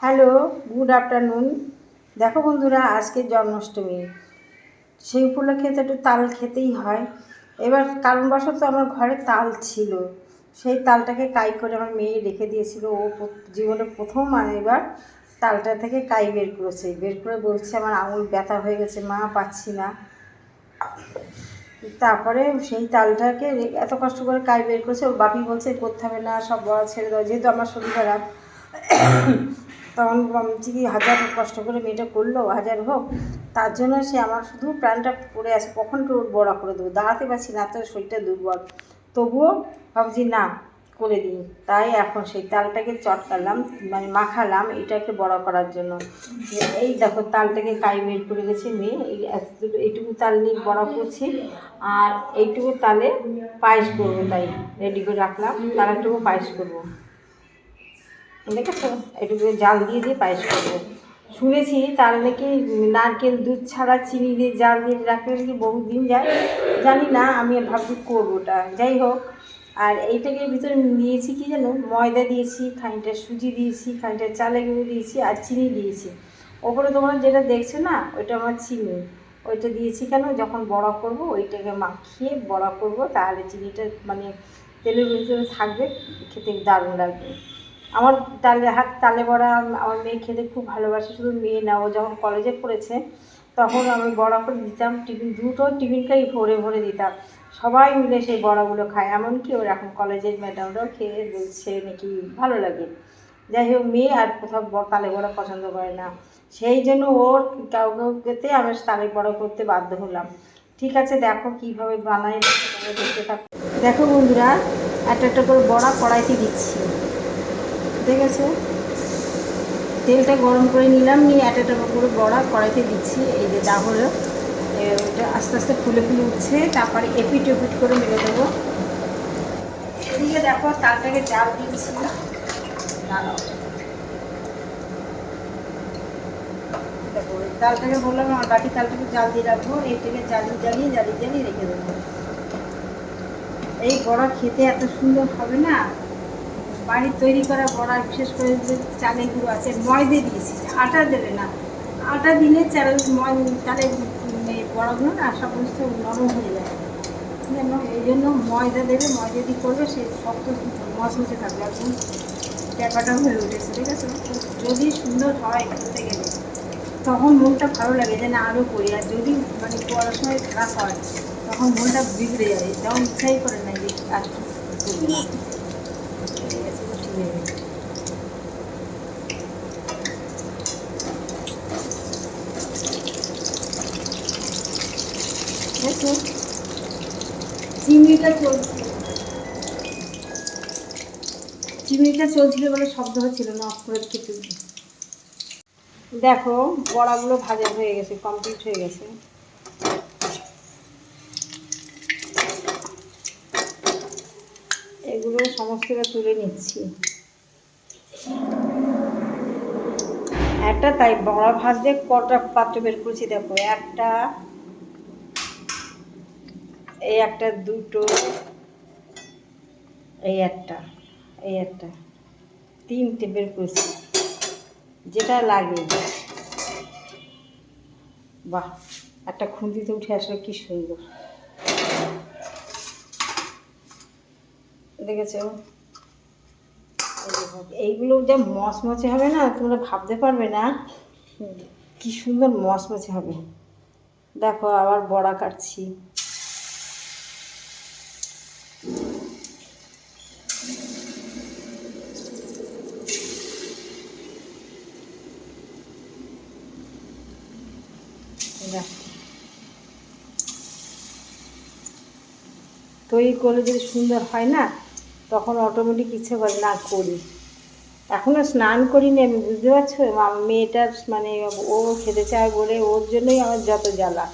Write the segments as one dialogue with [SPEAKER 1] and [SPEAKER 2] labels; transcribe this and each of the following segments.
[SPEAKER 1] Hello, good afternoon. দেখো বন্ধুরা, আজকে জন্মাষ্টমী, সেই উপলক্ষে তো একটু তাল খেতেই হয়। এবার কারণবশত আমার ঘরে তাল ছিল, সেই তালটাকে কাই করে আমার মেয়ে রেখে দিয়েছিল। ও জীবনে প্রথম এবার তালটা থেকে কাই বের করেছে, বের করে বলছে আমার আঙুল ব্যথা হয়ে গেছে মা, পাচ্ছি না। তারপরে সেই তালটাকে এত কষ্ট করে কাই বের করেছে, ওর বাপি বলছে করতে হবে না, সব বড় ছেড়ে দাও, যেহেতু আমার শরীর খারাপ। তখন বলছি কি হাজার কষ্ট করে মেয়েটা করলো, হাজার হোক, তার জন্য সে আমার শুধু প্রাণটা পড়ে আছে কখন একটু বড়া করে দেবো, দাঁড়াতে পারছি না, তো শরীরটা দুর্বল, তবুও ভাবছি না করে দিই। তাই এখন সেই তালটাকে চটকালাম, মানে মাখালাম এটাকে বড়া করার জন্য। এই দেখো তালটাকে কাই বের করে গেছে মেয়ে, এইটুকু তাল নিয়ে বড়া করছি, আর এইটুকু তালে পায়েস করবো, তাই রেডি করে রাখলাম, তার একটুকু পায়েস করবো। দেখেছো, এটুকু জাল দিয়ে দিয়ে পায়েস করবো। শুনেছি তার নাকি নারকেল দুধ ছাড়া চিনি দিয়ে জাল দিয়ে রাখলে নাকি বহুদিন যায়, জানি না, আমি ভাবছি করবো ওটা, যাই হোক। আর এইটাকে ভিতরে দিয়েছি কি যেন, ময়দা দিয়েছি, খানিকটা সুজি দিয়েছি, খানিকটা চালের গুঁড়ো দিয়েছি, আর চিনি দিয়েছি। ওপরে তোমরা যেটা দেখছো না, ওইটা আমার চিনি, ওইটা দিয়েছি কেন, যখন বড়া করবো ওইটাকে মাখিয়ে বড়া করবো, তাহলে চিনিটা মানে তেলের ভিতরে থাকবে, খেতে দারুণ লাগবে। আমার তালে বড়া আমার মেয়ে খেতে খুব ভালোবাসে, শুধু মেয়ে না, ও যখন কলেজে পড়েছে তখন আমি বড়া করে দিতাম, দুটো টিফিনটাই ভরে ভরে দিতাম, সবাই মিলে সেই বড়াগুলো খায়, এমনকি ওর এখন কলেজের ম্যাডামরাও খেয়ে বলছে নাকি ভালো লাগে। যাই হোক, মেয়ে আর কোথাও তালে বড়া পছন্দ করে না, সেই জন্য ওর কাউকে আমি তালে বড়া করতে বাধ্য হলাম। ঠিক আছে, দেখো কীভাবে বানাই, দেখতে থাকো। দেখো বন্ধুরা, একটা একটা করে বড়া কড়াইতে দিচ্ছি, দেখেছো, তেলটা গরম করে নিলাম, নিয়ে একটা একটা করে বড়া কড়াইতে দিচ্ছি। এই যে যা হলো, এটা আস্তে আস্তে ফুলে ফুলে উঠছে, তারপরে এপিট ওপিট করে মেরে দেবো। এদিকে দেখো তালটাকে জাল দিচ্ছি, দেখো তালটাকে বললাম আমার বাকি তালটাকে জাল দিয়ে রাখবো, এইটাকে জ্বালিয়ে জ্বালিয়ে জ্বালিয়ে জ্বালিয়ে রেখে দেবো। এই বড়া খেতে এত সুন্দর হবে না, বাড়ির তৈরি করা বড়া, বিশেষ করে যে চালের গুঁড়ো আছে, ময়দা দিয়েছি, আটা দেবে না, আটা দিলে চালের বড়াগুলো না সমস্ত নরম হয়ে যায়, যেন এই জন্য ময়দা দেবে, ময়দা দিয়ে করবে, সে শক্ত মচমচে থাকবে, একদম ব্যাপারটা হয়ে উঠেছে, ঠিক আছে। যদি সুন্দর হয় করতে গেলে তখন মনটা ভালো লাগে যে না আরও করি, আর যদি মানে করার সময় খারাপ হয় তখন মনটা বিগড়ে যায়, যেমন ইচ্ছাই করে না যে কাজটা করবো না। দেখো চিমনিটা চলছিল বলে শব্দ হচ্ছিল না, অফ করে খেতে। দেখো বড়াগুলো ভাজা হয়ে গেছে, কমপ্লিট হয়ে গেছে। এগুলো সমস্তটা তুলে নিচ্ছি একটা, তাই বড়া ভাজতে কটা পাত্র বের করেছি, দেখো একটা, এই একটা, দুটো, এই একটা, এই একটা, তিনটে বের করেছি, যেটা লাগে। বাহ, একটা খুন্তিতে উঠে আসলে কি সুন্দর, দেখেছো। এইগুলো যা মচমচে হবে না, তোমরা ভাবতে পারবে না কি সুন্দর মচমচে হবে। দেখো আবার বড়া কাটছি, তৈরি করলে যদি সুন্দর হয় না, তখন অটোমেটিক ইচ্ছে করে না করি। এখনও স্নান করিনি আমি, বুঝতে পারছো, মেয়েটার মানে ও খেতে চায় বলে ওর জন্যই আমার যত জ্বালা।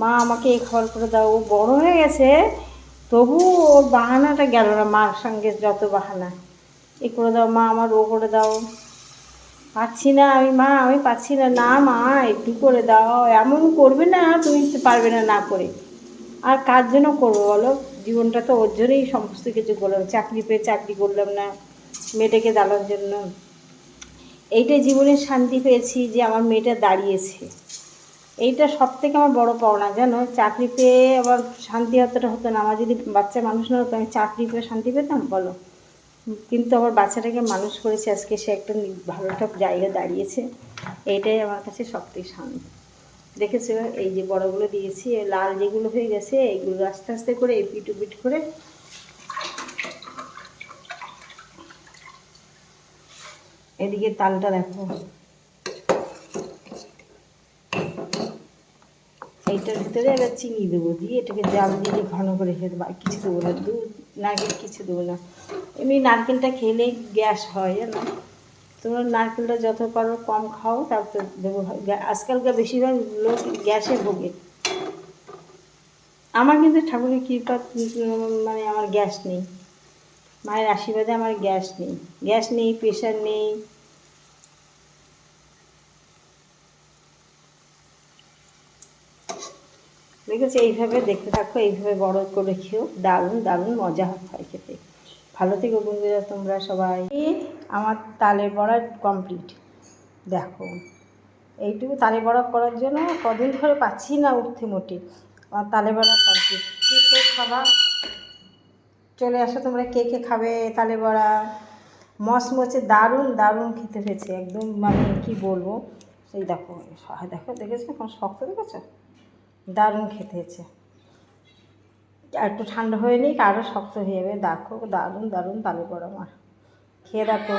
[SPEAKER 1] মা আমাকে এই খাবার করে দাও, ও বড় হয়ে গেছে তবু ওর বাহানাটা গেল না, মার সঙ্গে যত বাহানা, এ করে দাও মা আমার, ও করে দাও, পাচ্ছি না আমি মা, আমি পাচ্ছি না, না মা একটু করে দাও, এমন করবে না তুমি পারবে না না করে। আর কার জন্য করবো বলো, জীবনটা তো ওর জন্যই সমস্ত কিছু করলাম, চাকরি পেয়ে চাকরি করলাম না, মেয়েটাকে দালার জন্য। এইটাই জীবনের শান্তি পেয়েছি যে আমার মেয়েটা দাঁড়িয়েছে। এইটা সব থেকে আমার বড় পাওনা, জানো। চাকরি পেয়ে আবার শান্তি অতটা হতো না। আমার যদি বাচ্চা মানুষ না হতো, আমি চাকরি পেয়ে শান্তি পেতাম বলো? কিন্তু আমার বাচ্চাটাকে মানুষ করেছে, আজকে সে একটা ভালো একটা জায়গায় দাঁড়িয়েছে। এইটাই আমার কাছে সব থেকে শান্তি। দেখেছো, এই যে বড়গুলো দিয়েছি, লাল যেগুলো হয়ে গেছে এইগুলো আস্তে আস্তে করে এপিট ওপিট করে এদিকে তালটা দেখো, এইটার ভিতরে এবার চিনি দেবো, দিয়ে এটাকে জাল দিয়ে ঘন করে খেতে পারি। কিছু দেবো না, দুধ নারকেল কিছু দেবো না। এমনি নারকেলটা খেলে গ্যাস হয়, জানো। তোমরা নারকেলটা যত পারো কম খাও, তারপর দেবো। আজকালকার বেশিরভাগ লোক গ্যাসে ভোগে। আমার কিন্তু ঠাকুরের কৃপা, মানে আমার গ্যাস নেই। মায়ের আশীর্বাদে আমার গ্যাস নেই, গ্যাস নেই, প্রেশার নেই। দেখেছি, এইভাবে দেখতে থাকো, এইভাবে বড় করে খেও, দারুণ দারুণ মজা হয় খেতে। ভালো থেকো বন্ধুরা তোমরা সবাই। আমার তালের বড়া কমপ্লিট। দেখো, এইটুকু তালে বড়া করার জন্য কদিন ধরে পাচ্ছি না উঠতে মোটে। আমার তালে বড়া কমপ্লিট। কে কে খাবা চলে আসো তোমরা, কে কে খাবে তালে বড়া। মচমচে দারুণ দারুণ খেতে হয়েছে একদম, মানে কি বলবো। সেই দেখো, দেখো, দেখেছো এখন শক্ত, দেখেছো, দারুণ খেতে হয়েছে। আর একটু ঠান্ডা হয়ে নিক, আরও শক্ত হয়ে যাবে। দেখো, দারুণ দারুণ তালে বড়া আমার, খেয়ে দেখো।